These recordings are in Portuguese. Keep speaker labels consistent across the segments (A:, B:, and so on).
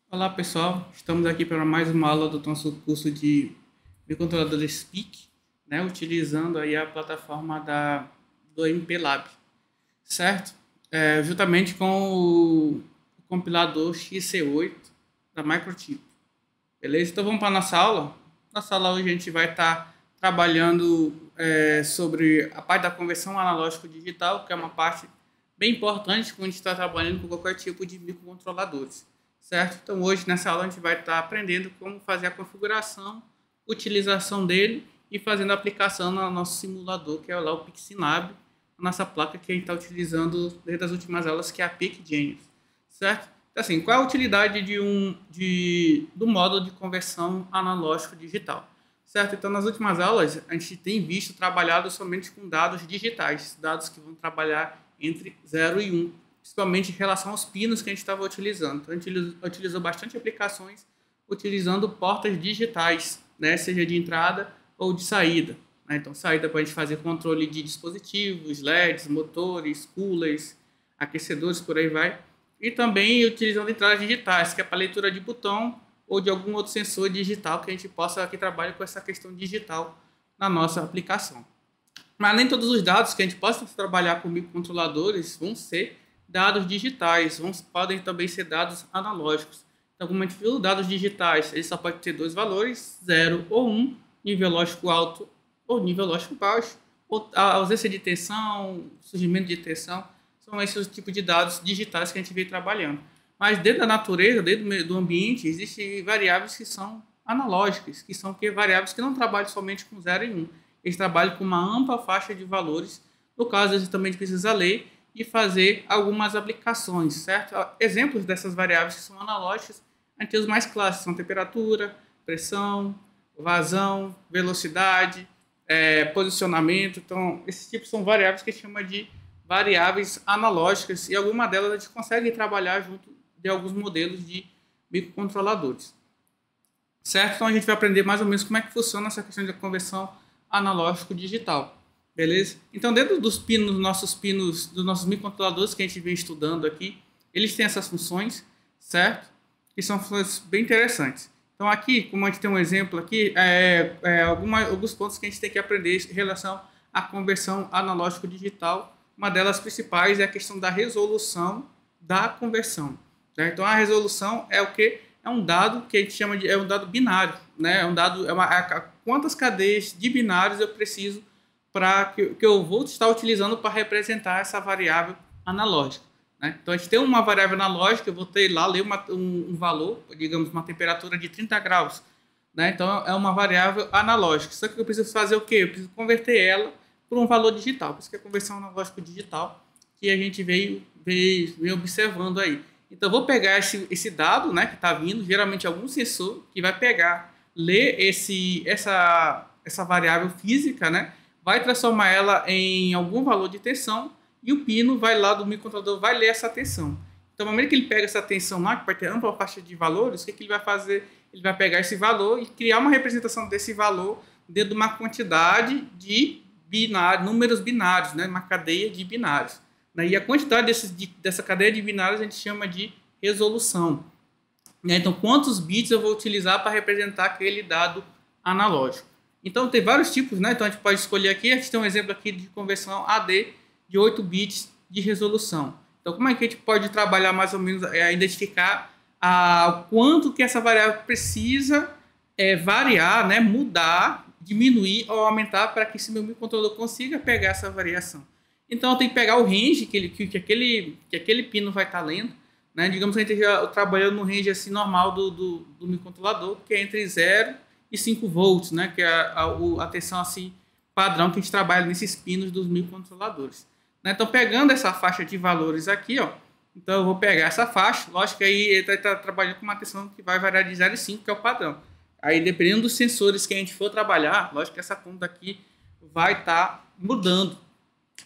A: Olá pessoal, estamos aqui para mais uma aula do nosso curso de microcontroladores SPIC, né, utilizando aí a plataforma do MPLAB, certo? Juntamente com o compilador XC8 da Microchip, beleza? Então vamos para a nossa aula. Nossa aula hoje a gente vai estar trabalhando sobre a parte da conversão analógico-digital, que é uma parte bem importante quando a gente está trabalhando com qualquer tipo de microcontroladores. Certo? Então hoje nessa aula a gente vai estar aprendendo como fazer a configuração, utilização dele e fazendo a aplicação no nosso simulador, que é lá o PicSynab, a nossa placa que a gente está utilizando desde as últimas aulas, que é a PicGenius. Certo? Então, assim, qual é a utilidade do módulo de conversão analógico-digital? Certo? Então nas últimas aulas a gente tem visto trabalhado somente com dados digitais, dados que vão trabalhar entre 0 e 1. Principalmente em relação aos pinos que a gente estava utilizando. Então, a gente utilizou bastante aplicações utilizando portas digitais, né? Seja de entrada ou de saída. Né? Então, saída para a gente fazer controle de dispositivos, LEDs, motores, coolers, aquecedores, por aí vai. E também utilizando entradas digitais, que é para leitura de botão ou de algum outro sensor digital que a gente possa, que trabalhe com essa questão digital na nossa aplicação. Mas nem todos os dados que a gente possa trabalhar com microcontroladores vão ser dados digitais, podem também ser dados analógicos. Então, como a gente viu, dados digitais, eles só podem ter dois valores, 0 ou 1, nível lógico alto ou nível lógico baixo, ou a ausência de tensão, surgimento de tensão, são esses os tipos de dados digitais que a gente vem trabalhando. Mas dentro da natureza, dentro do ambiente, existem variáveis que são analógicas, que são variáveis que não trabalham somente com 0 e 1. Eles trabalham com uma ampla faixa de valores. No caso, a gente também precisa ler e fazer algumas aplicações, certo? Exemplos dessas variáveis que são analógicas, a gente tem os mais clássicos, são temperatura, pressão, vazão, velocidade, posicionamento. Então, esses tipos são variáveis que a gente chama de variáveis analógicas e alguma delas a gente consegue trabalhar junto de alguns modelos de microcontroladores, certo? Então, a gente vai aprender mais ou menos como é que funciona essa questão de conversão analógico-digital. Beleza? Então, dentro dos pinos, dos nossos microcontroladores que a gente vem estudando aqui, eles têm essas funções, certo? Que são funções bem interessantes. Então, aqui, como a gente tem um exemplo aqui, alguns pontos que a gente tem que aprender em relação à conversão analógico-digital. Uma delas principais é a questão da resolução da conversão. Né? Então, a resolução é o quê? É um dado que a gente chama de um dado binário, né? Quantas cadeias de binários eu preciso que eu vou estar utilizando para representar essa variável analógica. Né? Então, a gente tem uma variável analógica, eu vou ter lá, ler um valor, digamos, uma temperatura de 30 graus. Né? Então, é uma variável analógica. Só que eu preciso fazer o quê? Eu preciso converter ela para um valor digital. Por isso que é a conversão analógica digital que a gente veio observando aí. Então, eu vou pegar esse dado, né, que está vindo, geralmente algum sensor que vai pegar, ler essa variável física, né, vai transformar ela em algum valor de tensão e o pino vai lá do microcontrolador, vai ler essa tensão. Então, no momento que ele pega essa tensão lá, que vai ter ampla faixa de valores, o que ele vai fazer? Ele vai pegar esse valor e criar uma representação desse valor dentro de uma quantidade de números binários, né? Uma cadeia de binários. E a quantidade dessa cadeia de binários a gente chama de resolução. Então, quantos bits eu vou utilizar para representar aquele dado analógico? Então, tem vários tipos, né? Então, a gente pode escolher aqui. A gente tem um exemplo aqui de conversão AD de 8 bits de resolução. Então, como é que a gente pode trabalhar mais ou menos, identificar quanto que essa variável precisa variar, né? Mudar, diminuir ou aumentar para que esse meu microcontrolador consiga pegar essa variação. Então, eu tenho que pegar o range que aquele pino vai estar lendo. Né? Digamos que a gente já trabalhando no range assim, normal do microcontrolador, que é entre 0 e 5 volts, né? Que é a tensão assim, padrão que a gente trabalha nesses pinos dos microcontroladores. Né? Então, pegando essa faixa de valores aqui, ó, então eu vou pegar essa faixa, lógico que aí ele está trabalhando com uma tensão que vai variar de 0 e 5, que é o padrão. Aí, dependendo dos sensores que a gente for trabalhar, lógico que essa conta aqui vai estar mudando,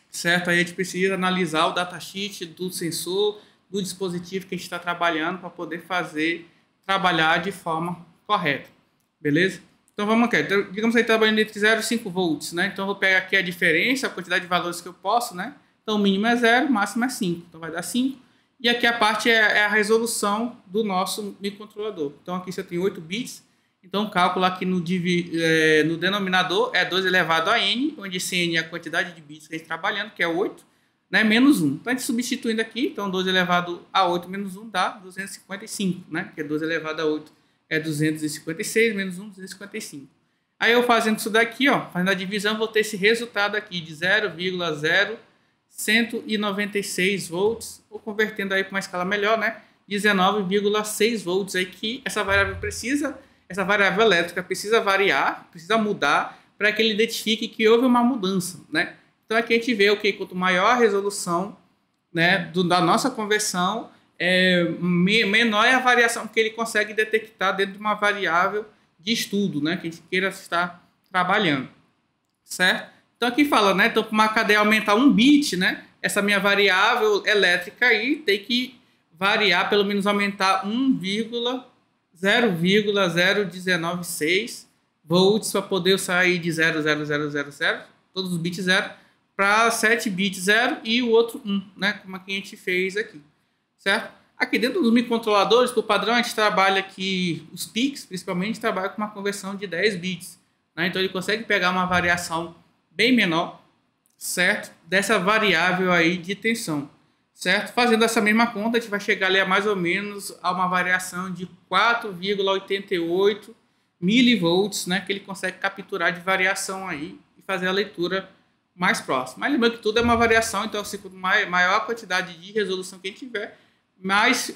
A: certo? Aí a gente precisa analisar o datasheet do sensor, do dispositivo que a gente está trabalhando para poder trabalhar de forma correta. Beleza? Então vamos aqui. Então, digamos que trabalhando entre 0 e 5 volts, né? Então eu vou pegar aqui a diferença, a quantidade de valores que eu posso, né? Então o mínimo é 0, o máximo é 5. Então vai dar 5. E aqui a parte é a resolução do nosso microcontrolador. Então aqui você tem 8 bits. Então o cálculo aqui no denominador é 2 elevado a n, onde esse n é a quantidade de bits que a gente está trabalhando, que é 8, né, menos 1. Então a gente substituindo aqui, então 2 elevado a 8 menos 1 dá 255, né, que é 2 elevado a 8 é 256, menos 1, 255. Aí eu fazendo isso daqui, ó, fazendo a divisão, vou ter esse resultado aqui de 0,0196 volts, ou convertendo aí para uma escala melhor, né, 19,6 volts aí, que essa variável elétrica precisa variar, precisa mudar, para que ele identifique que houve uma mudança, né? Então aqui a gente vê o que quanto maior a resolução, né, da nossa conversão, menor é a variação que ele consegue detectar dentro de uma variável de estudo, né, que a gente queira estar trabalhando, certo? Então aqui fala, né, então para uma cadeia aumentar 1 bit, né, essa minha variável elétrica aí tem que variar, pelo menos aumentar 0,0196 volts para poder sair de 00000, todos os bits 0, para 7 bits 0 e o outro 1, né, como aqui a gente fez aqui, certo? Aqui dentro dos microcontroladores, por padrão, a gente trabalha aqui, os PICs, principalmente, trabalha com uma conversão de 10 bits, né? Então ele consegue pegar uma variação bem menor, certo? Dessa variável aí de tensão, certo? Fazendo essa mesma conta, a gente vai chegar ali a mais ou menos a uma variação de 4,88 milivolts, né? Que ele consegue capturar de variação aí e fazer a leitura mais próxima. Mas lembrando que tudo é uma variação, então se maior a quantidade de resolução que a gente tiver, mais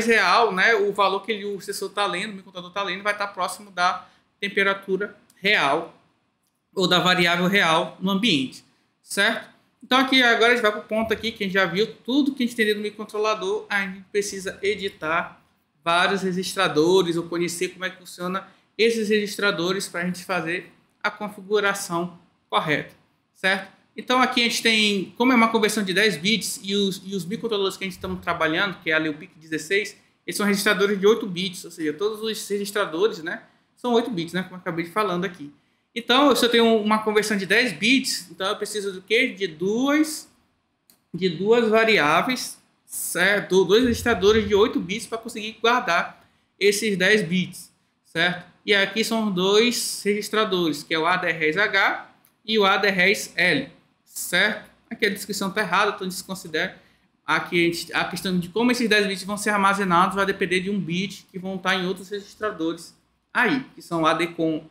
A: real, né? O valor que o sensor está lendo, o microcontrolador está lendo, vai estar próximo da temperatura real ou da variável real no ambiente, certo? Então aqui agora a gente vai para o ponto aqui que a gente já viu tudo que a gente tem no microcontrolador. A gente precisa editar vários registradores ou conhecer como é que funciona esses registradores para a gente fazer a configuração correta, certo? Então aqui a gente tem, como é uma conversão de 10 bits e os microcontroladores que a gente está trabalhando, que é ali o PIC16, eles são registradores de 8 bits, ou seja, todos os registradores, né, são 8 bits, né, como eu acabei de falando aqui. Então, se eu tenho uma conversão de 10 bits, então eu preciso do quê? De duas variáveis, certo? Dois registradores de 8 bits para conseguir guardar esses 10 bits, certo? E aqui são dois registradores, que é o AD-RES-H e o AD-RES-L, certo? Aqui a descrição está errada, então desconsidere. Aqui a questão de como esses 10 bits vão ser armazenados vai depender de um bit que vão estar em outros registradores aí, que são o ADCOM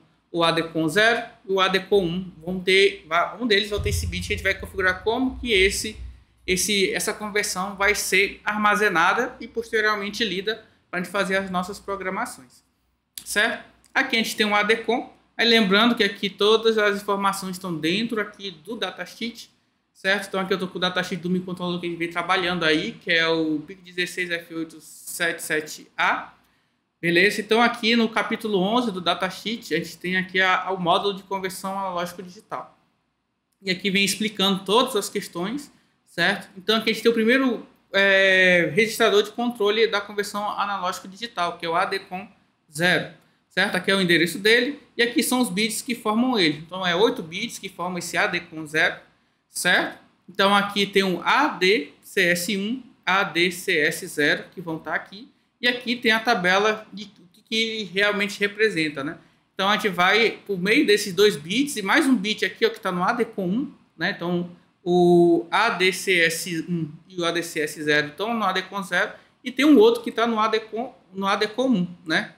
A: 0 e o ADCOM 1. Um deles vai ter esse bit que a gente vai configurar como que essa conversão vai ser armazenada e posteriormente lida para a gente fazer as nossas programações, certo? Aqui a gente tem um ADCOM. Aí lembrando que aqui todas as informações estão dentro aqui do datasheet, certo? Então aqui eu estou com o datasheet do microcontrolador que a gente vem trabalhando aí, que é o PIC16F877A. Beleza? Então aqui no capítulo 11 do datasheet, a gente tem aqui o módulo de conversão analógico digital. E aqui vem explicando todas as questões, certo? Então aqui a gente tem o primeiro registrador de controle da conversão analógico digital, que é o ADCOM 0. Certo? Aqui é o endereço dele e aqui são os bits que formam ele. Então é 8 bits que formam esse ADCOM 0, certo? Então aqui tem um ADCS1, ADCS0 que vão estar aqui e aqui tem a tabela de o que realmente representa, né? Então a gente vai por meio desses 2 bits e mais um bit aqui ó, que está no ADCOM 1, né? Então o ADCS1 e o ADCS0 estão no ADCOM 0 e tem um outro que está no ADCOM 1, né?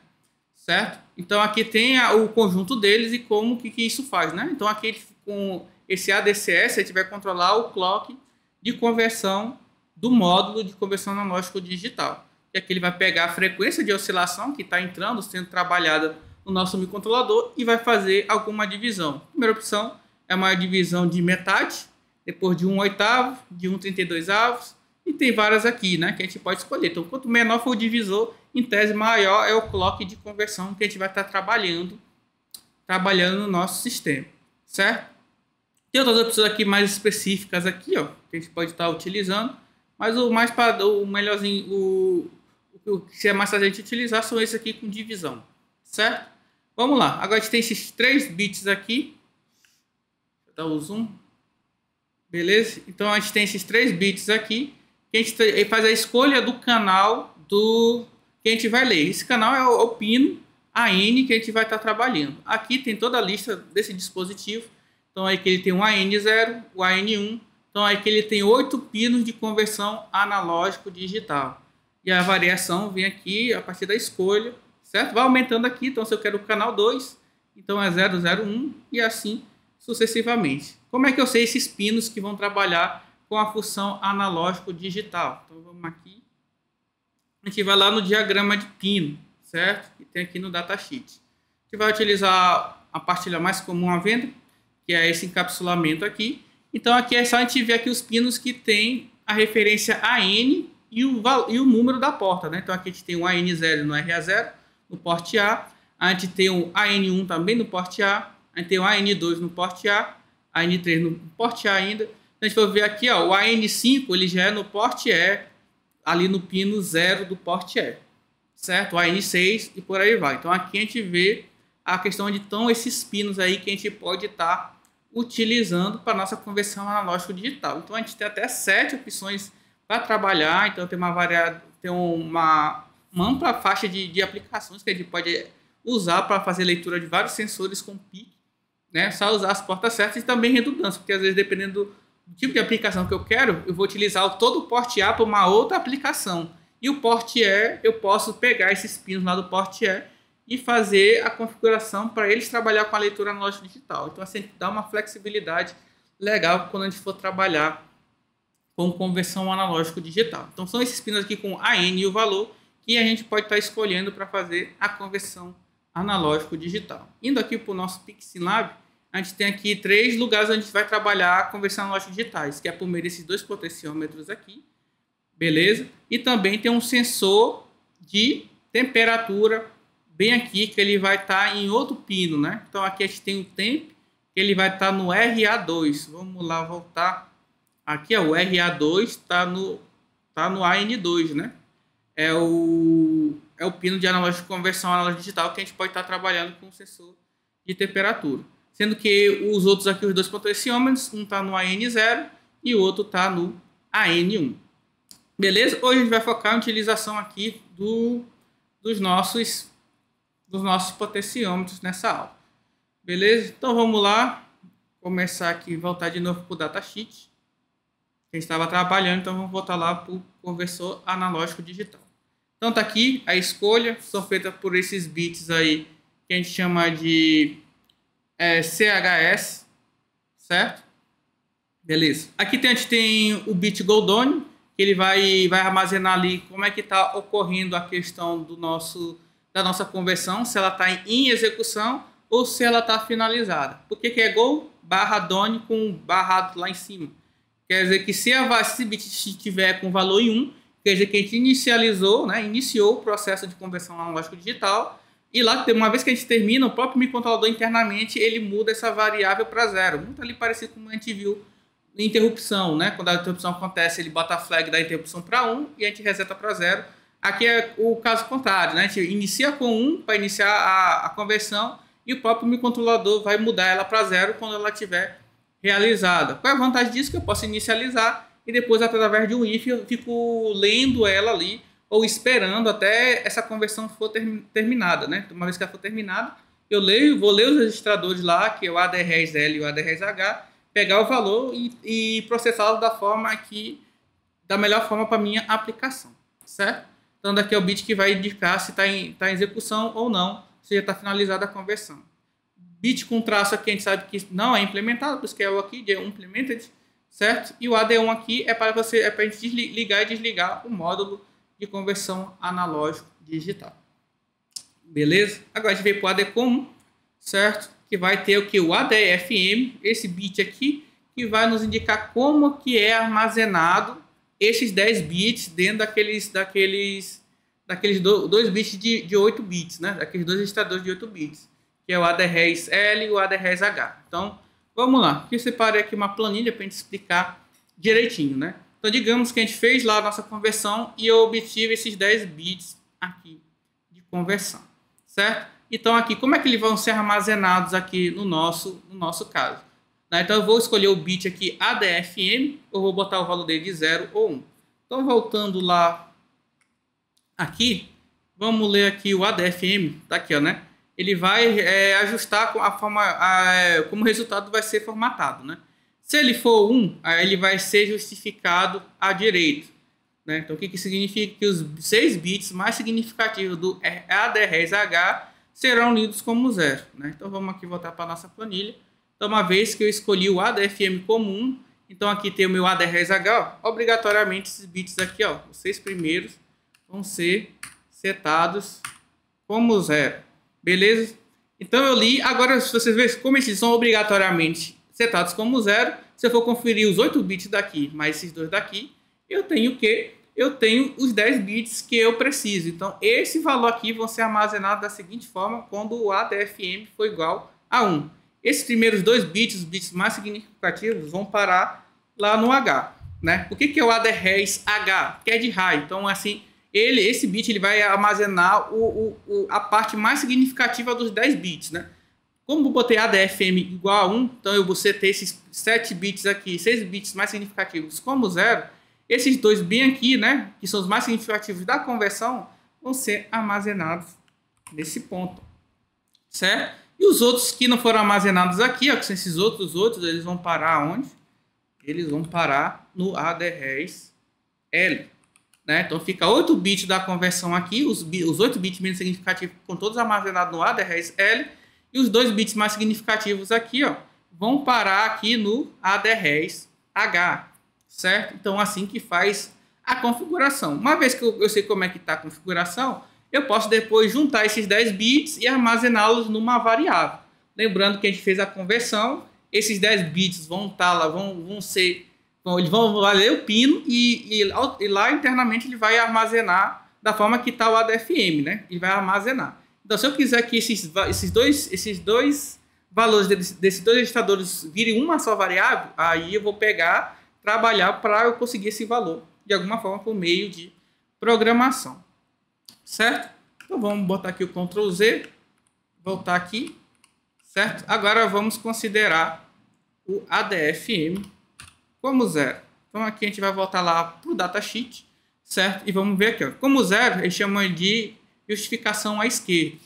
A: Certo? Então aqui tem o conjunto deles e como que isso faz, né? Então aqui com esse ADCS a gente vai controlar o clock de conversão do módulo de conversão analógico digital. E aqui ele vai pegar a frequência de oscilação que está entrando, sendo trabalhada no nosso microcontrolador e vai fazer alguma divisão. A primeira opção é uma divisão de metade, depois de 1/8, de 1/32, e tem várias aqui, né, que a gente pode escolher. Então, quanto menor for o divisor, em tese maior é o clock de conversão que a gente vai estar trabalhando no nosso sistema, certo? Tem outras opções aqui mais específicas aqui, ó, que a gente pode estar utilizando, mas o melhorzinho, o que é mais fácil a gente utilizar são esses aqui com divisão, certo? Vamos lá, agora a gente tem esses 3 bits aqui, vou dar o zoom, beleza? Então a gente tem esses 3 bits aqui que a gente faz a escolha do canal que a gente vai ler. Esse canal é o pino AN que a gente vai estar trabalhando. Aqui tem toda a lista desse dispositivo. Então aí que ele tem o AN0, o AN1. Então aí que ele tem 8 pinos de conversão analógico digital. E a variação vem aqui a partir da escolha, certo? Vai aumentando aqui. Então se eu quero o canal 2, então é 001 e assim sucessivamente. Como é que eu sei esses pinos que vão trabalhar com a função analógico digital? Então vamos aqui. A gente vai lá no diagrama de pino, certo? Que tem aqui no datasheet. A gente vai utilizar a partilha mais comum à venda, que é esse encapsulamento aqui. Então aqui é só a gente ver aqui os pinos que tem a referência AN e o número da porta, né? Então aqui a gente tem o AN0 no RA0, no porte A. A gente tem o AN1 também no porte A. A gente tem o AN2 no porte A. AN3 no porte A ainda. A gente vai ver aqui, ó, o AN5 ele já é no porte E, ali no pino 0 do porte E, certo? O AN6 e por aí vai. Então aqui a gente vê a questão de estão esses pinos aí que a gente pode estar utilizando para nossa conversão analógico digital. Então a gente tem até 7 opções para trabalhar. Então tem uma ampla faixa de aplicações que a gente pode usar para fazer leitura de vários sensores com PIC, né? Só usar as portas certas e também redundância, porque às vezes dependendo do tipo de aplicação que eu quero, eu vou utilizar todo o porte A para uma outra aplicação. E o porte E, eu posso pegar esses pinos lá do porte E e fazer a configuração para eles trabalhar com a leitura analógica digital. Então, assim, dá uma flexibilidade legal quando a gente for trabalhar com conversão analógico digital. Então, são esses pinos aqui com AN e o valor que a gente pode estar escolhendo para fazer a conversão analógico digital. Indo aqui para o nosso PixinLab, a gente tem aqui 3 lugares onde a gente vai trabalhar a conversão analógica digitais, que é por meio desses 2 potenciômetros aqui, beleza? E também tem um sensor de temperatura bem aqui, que ele vai estar em outro pino, né? Então aqui a gente tem o temp, que ele vai estar no RA2. Vamos lá voltar. Aqui, ó, o RA2 está no AN2, né? É o pino de analógico de conversão analógica digital que a gente pode estar trabalhando com o sensor de temperatura. Sendo que os outros aqui, os 2 potenciômetros, um está no AN0 e o outro está no AN1. Beleza? Hoje a gente vai focar na utilização aqui dos nossos potenciômetros nessa aula. Beleza? Então vamos lá. Começar aqui, voltar de novo para o datasheet. A gente estava trabalhando, então vamos voltar lá para o conversor analógico digital. Então está aqui a escolha, são feitas por esses bits aí, que a gente chama de CHS, certo? Beleza. Aqui a gente tem o bit Goldoni, que ele vai armazenar ali como é que está ocorrendo a questão da nossa conversão, se ela está em execução ou se ela está finalizada. Por que é Go barra Doni com barrado lá em cima? Quer dizer que se esse bit estiver com valor em 1, quer dizer que a gente iniciou o processo de conversão analógico digital. E lá, uma vez que a gente termina, o próprio microcontrolador internamente, ele muda essa variável para 0. Muito ali parecido com o que a gente viu em interrupção, né? Quando a interrupção acontece, ele bota a flag da interrupção para 1 e a gente reseta para 0. Aqui é o caso contrário, né? A gente inicia com 1 para iniciar a conversão e o próprio microcontrolador vai mudar ela para 0 quando ela estiver realizada. Qual é a vantagem disso? Que eu posso inicializar e depois, através de um if, eu fico lendo ela ali ou esperando até essa conversão for terminada, né? Uma vez que ela for terminada, eu vou ler os registradores lá, que é o AD-RES-L e o AD-RES-H, pegar o valor e processá-lo da melhor forma para a minha aplicação, certo? Então, daqui é o bit que vai indicar se está em execução ou não, se já está finalizada a conversão. Bit com traço aqui a gente sabe que não é implementado, por isso que é o aqui de implemented, certo? E o AD1 aqui é para a gente ligar e desligar o módulo de conversão analógico digital. Beleza? Agora a gente veio para o AD comum, certo? Que vai ter o que? O ADFM, esse bit aqui, que vai nos indicar como que é armazenado esses 10 bits dentro daqueles 2 bits de 8 bits, né? Daqueles 2 registradores de 8 bits, que é o AD-RES-L e o AD-RES-H. Então, vamos lá. Aqui eu separei aqui uma planilha para a gente explicar direitinho, né? Então, digamos que a gente fez lá a nossa conversão e eu obtive esses 10 bits aqui de conversão, certo? Então, aqui, como é que eles vão ser armazenados aqui no nosso caso? Então, eu vou escolher o bit aqui ADFM, eu vou botar o valor dele de 0 ou 1. Então, voltando lá aqui, vamos ler aqui o ADFM, tá aqui, ó, né? Ele vai ajustar a forma, como o resultado vai ser formatado, né? Se ele for 1, aí ele vai ser justificado à direita, né? Então, o que significa? Que os 6 bits mais significativos do AD-REZ-H serão lidos como 0, né? Então, vamos aqui voltar para a nossa planilha. Então, uma vez que eu escolhi o ADFM como 1, então aqui tem o meu AD-REZ-H, obrigatoriamente esses bits aqui, ó, os 6 primeiros, vão ser setados como 0. Beleza? Então eu li. Agora, se vocês verem como esses são obrigatoriamente setados como 0, se eu for conferir os 8 bits daqui, mais esses dois daqui, eu tenho o quê? Eu tenho os 10 bits que eu preciso. Então, esse valor aqui vão ser armazenados da seguinte forma quando o ADFM for igual a 1. Esses primeiros 2 bits, os bits mais significativos, vão parar lá no H, né? O que é o AD-REZ-H? Que é de high. Então, assim, esse bit ele vai armazenar a parte mais significativa dos 10 bits, né? Como eu botei ADFM igual a 1, então eu vou ter esses 7 bits aqui, 6 bits mais significativos como 0, esses dois bem aqui, né, que são os mais significativos da conversão, vão ser armazenados nesse ponto, certo? E os outros que não foram armazenados aqui, ó, que são esses outros, eles vão parar onde? Eles vão parar no AD-REZ-L. Né? Então fica 8 bits da conversão aqui, os 8 bits menos significativos com todos armazenados no AD-REZ-L, e os 2 bits mais significativos aqui, ó, vão parar aqui no AD-REZ-H, certo? Então assim que faz a configuração. Uma vez que eu sei como é que está a configuração, eu posso depois juntar esses 10 bits e armazená-los numa variável. Lembrando que a gente fez a conversão, esses 10 bits vão estar lá, eles vão valer o pino e lá internamente ele vai armazenar da forma que está o ADFM, né? Ele vai armazenar. Então, se eu quiser que esses dois valores desses dois registradores virem uma só variável, aí eu vou trabalhar para eu conseguir esse valor de alguma forma por meio de programação, certo? Então, vamos botar aqui o Ctrl Z, voltar aqui, certo? Agora vamos considerar o ADFM como 0. Então aqui a gente vai voltar lá para o datasheet, certo? E vamos ver aqui, ó. Como 0, eles chamam de justificação à esquerda.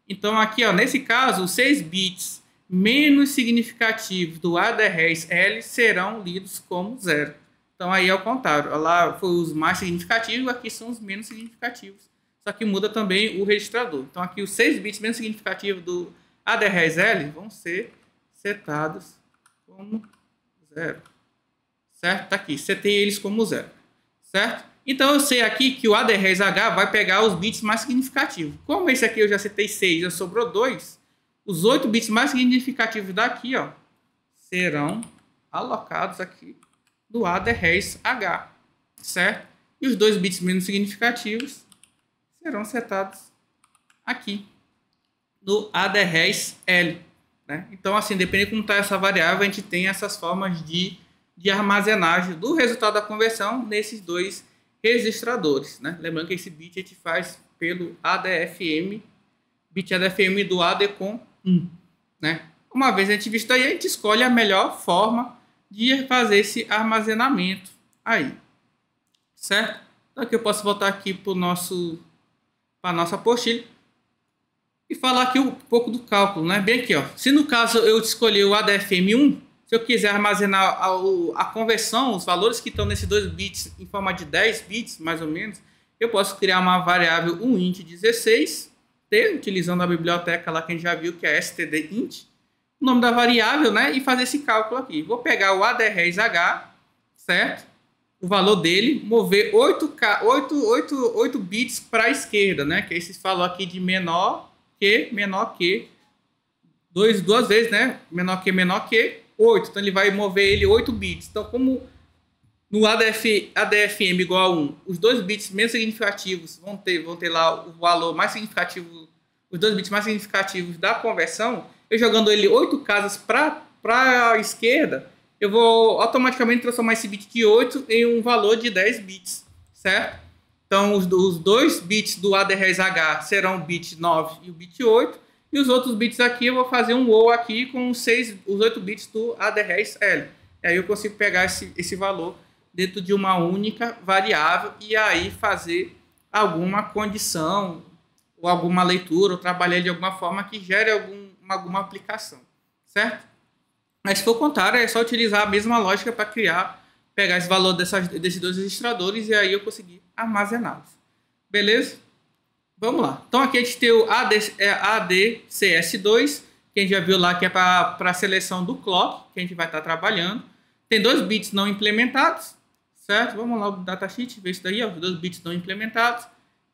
A: Então aqui, ó, nesse caso, os 6 bits menos significativos do AD-REZ-L serão lidos como 0. Então aí é o contrário. Lá foi os mais significativos, aqui são os menos significativos. Só que muda também o registrador. Então aqui os 6 bits menos significativos do AD-REZ-L vão ser setados como 0. Certo? Tá aqui. Setei eles como 0. Certo? Então, eu sei aqui que o AD-REZ-H vai pegar os bits mais significativos. Como esse aqui eu já setei 6, já sobrou 2, os 8 bits mais significativos daqui, ó, serão alocados aqui no AD-REZ-H. Certo? E os 2 bits menos significativos serão setados aqui no AD-REZ-L. Né? Então, assim, dependendo de como está essa variável, a gente tem essas formas de armazenagem do resultado da conversão nesses dois registradores, né? Lembrando que esse bit a gente faz pelo ADFM, bit ADFM do AD com 1, né? Uma vez a gente visto aí, a gente escolhe a melhor forma de fazer esse armazenamento aí, certo? Então aqui eu posso voltar aqui para a nossa apostila e falar aqui um pouco do cálculo, né? Bem aqui, ó. Se no caso eu escolher o ADFM1, se eu quiser armazenar a conversão, os valores que estão nesses 2 bits em forma de 10 bits, mais ou menos, eu posso criar uma variável uint16, utilizando a biblioteca lá que a gente já viu, que é stdint, o nome da variável, né, e fazer esse cálculo aqui. Vou pegar o AD-REZ-H, certo? O valor dele, mover 8 bits para a esquerda, né, que é esse valor aqui de menor que, duas vezes, né, menor que, 8, então ele vai mover ele 8 bits. Então, como no ADFM igual a 1, os 2 bits menos significativos vão ter lá o valor mais significativo, os 2 bits mais significativos da conversão, eu jogando ele 8 casas para a esquerda, eu vou automaticamente transformar esse bit de 8 em um valor de 10 bits, certo? Então, os 2 bits do AD-REZ-H serão o bit 9 e o bit 8, e os outros bits aqui eu vou fazer um OR aqui com os 8 bits do AD-REZ-L. Aí eu consigo pegar esse valor dentro de uma única variável e aí fazer alguma condição ou alguma leitura ou trabalhar de alguma forma que gere alguma aplicação, certo? Mas se for o contrário, é só utilizar a mesma lógica para pegar esse valor desses dois registradores e aí eu conseguir armazená-los. Beleza? Vamos lá. Então aqui a gente tem o ADCS2, que a gente já viu lá que é para a seleção do clock, que a gente vai estar trabalhando. Tem 2 bits não implementados, certo? Vamos lá o datasheet, ver isso daí, ó, 2 bits não implementados.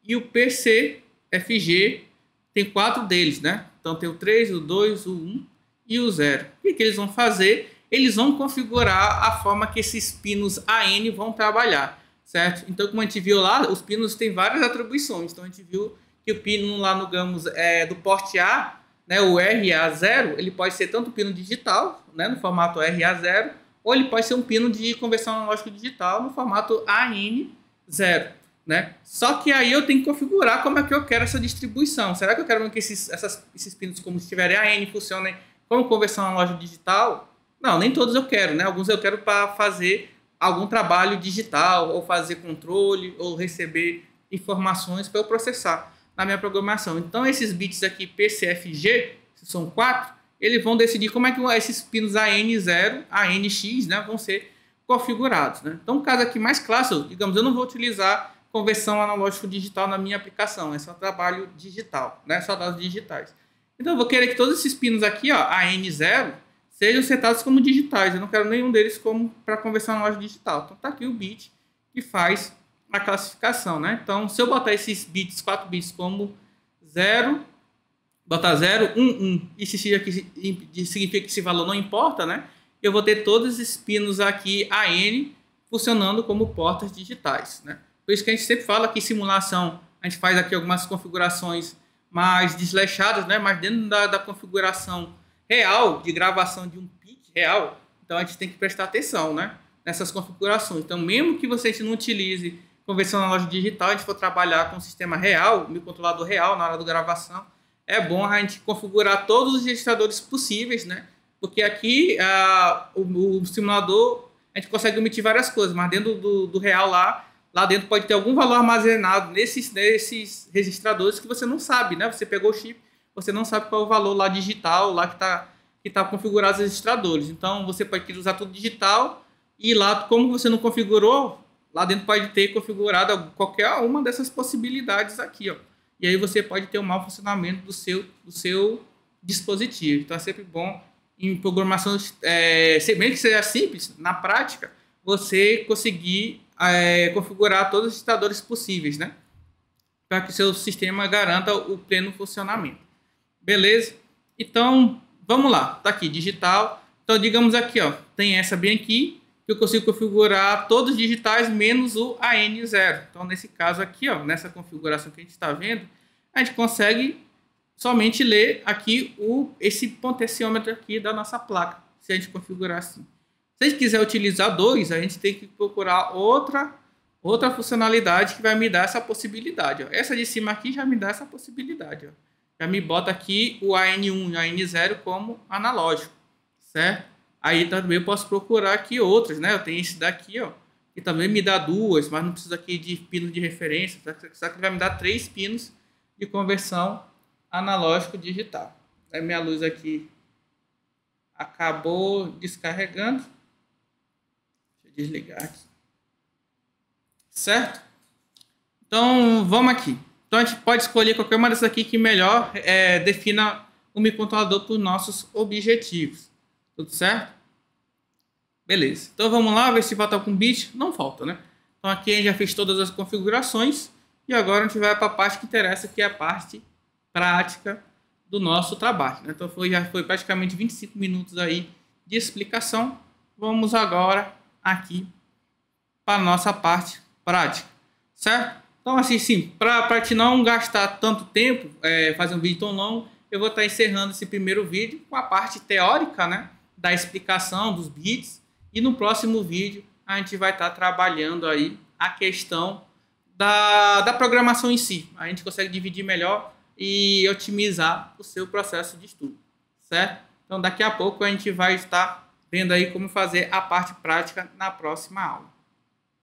A: E o PCFG tem 4 deles, né? Então tem o 3, o 2, o 1 e o 0. O que eles vão fazer? Eles vão configurar a forma que esses pinos AN vão trabalhar, certo? Então, como a gente viu lá, os pinos têm várias atribuições. Então, a gente viu que o pino lá no digamos, do porte A, né, o RA0, ele pode ser tanto pino digital, né, no formato RA0, ou ele pode ser um pino de conversão analógico digital no formato AN0, né? Só que aí eu tenho que configurar como é que eu quero essa distribuição. Será que eu quero que esses pinos, como se tiverem AN, funcionem como conversão analógico digital? Não, nem todos eu quero, né? Alguns eu quero para fazer algum trabalho digital, ou fazer controle, ou receber informações para eu processar na minha programação. Então, esses bits aqui, PCFG, que são 4, eles vão decidir como é que esses pinos AN0, ANX, né, vão ser configurados, né? Então, o caso aqui mais clássico, digamos, eu não vou utilizar conversão analógico digital na minha aplicação, é só trabalho digital, né? Só dados digitais. Então, eu vou querer que todos esses pinos aqui, ó, AN0, sejam setados como digitais. Eu não quero nenhum deles como para conversão analógico digital. Então, tá aqui o bit que faz a classificação, né? Então, se eu botar esses bits, 4 bits como 0, botar 0, 1, 1, e se significa que esse valor não importa, né? Eu vou ter todos esses pinos aqui AN funcionando como portas digitais, né? Por isso que a gente sempre fala que simulação, a gente faz aqui algumas configurações mais desleixadas, né? Mas dentro da configuração real, de gravação de um PIC real, então a gente tem que prestar atenção, né, nessas configurações. Então, mesmo que você não utilize conversão analógica digital, a gente for trabalhar com o sistema real, microcontrolador real na hora da gravação, é bom a gente configurar todos os registradores possíveis, né, porque aqui o simulador a gente consegue omitir várias coisas, mas dentro do real lá dentro pode ter algum valor armazenado nesses registradores que você não sabe, né, você pegou o chip, você não sabe qual é o valor lá digital, lá que tá configurado os registradores. Então, você pode querer usar tudo digital e lá, como você não configurou, lá dentro pode ter configurado qualquer uma dessas possibilidades aqui, ó. E aí você pode ter um mau funcionamento do seu dispositivo. Então, é sempre bom em programação, mesmo que seja simples, na prática, você conseguir configurar todos os registradores possíveis, né? Para que o seu sistema garanta o pleno funcionamento. Beleza? Então, vamos lá. Tá aqui, digital. Então, digamos aqui, ó, tem essa bem aqui, que eu consigo configurar todos os digitais menos o AN0. Então, nesse caso aqui, ó, nessa configuração que a gente está vendo, a gente consegue somente ler aqui esse potenciômetro aqui da nossa placa, se a gente configurar assim. Se a gente quiser utilizar 2, a gente tem que procurar outra funcionalidade que vai me dar essa possibilidade, ó. Essa de cima aqui já me dá essa possibilidade, ó. Já me bota aqui o AN1 e o AN0 como analógico, certo? Aí também eu posso procurar aqui outras, né? Eu tenho esse daqui, ó, que também me dá 2, mas não precisa aqui de pino de referência, só que vai me dar 3 pinos de conversão analógico digital. Aí minha luz aqui acabou descarregando. Deixa eu desligar aqui. Certo? Então, vamos aqui. Então, a gente pode escolher qualquer uma dessas aqui que melhor defina o microcontrolador para os nossos objetivos. Tudo certo? Beleza. Então, vamos lá ver se falta algum bit. Não falta, né? Então, aqui a gente já fez todas as configurações. E agora a gente vai para a parte que interessa, que é a parte prática do nosso trabalho, né? Então, já foi praticamente 25 minutos aí de explicação. Vamos agora aqui para a nossa parte prática. Certo? Então, assim, sim, para te não gastar tanto tempo, fazer um vídeo tão longo, eu vou estar encerrando esse primeiro vídeo com a parte teórica, né, da explicação dos bits. E no próximo vídeo a gente vai estar trabalhando aí a questão da programação em si. A gente consegue dividir melhor e otimizar o seu processo de estudo, certo? Então, daqui a pouco a gente vai estar vendo aí como fazer a parte prática na próxima aula.